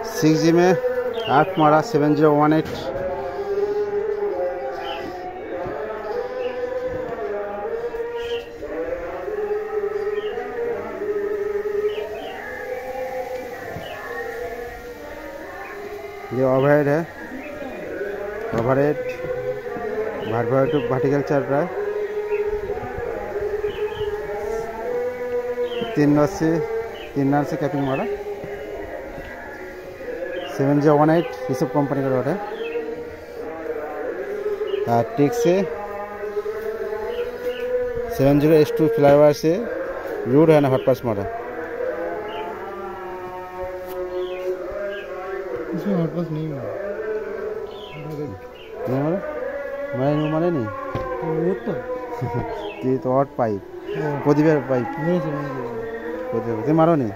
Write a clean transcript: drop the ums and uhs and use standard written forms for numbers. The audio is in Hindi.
6G में 8 मारा 7018। ये ओवरहेड है, ओवरहेड वर्टिकल चल रहा है। 3 नट से कैपिंग मारा। 7018 ये सब कंपनी का रोड है। टिक से 70S2 फ्लाईओवर से रूट है ना, हॉट पास मारा। इसमें हॉट पास नहीं मारा, नहीं मारे नहीं वो तो ये तो हॉट पाइप, प्रदीप पाइप नहीं प्रदीप मारो नहीं।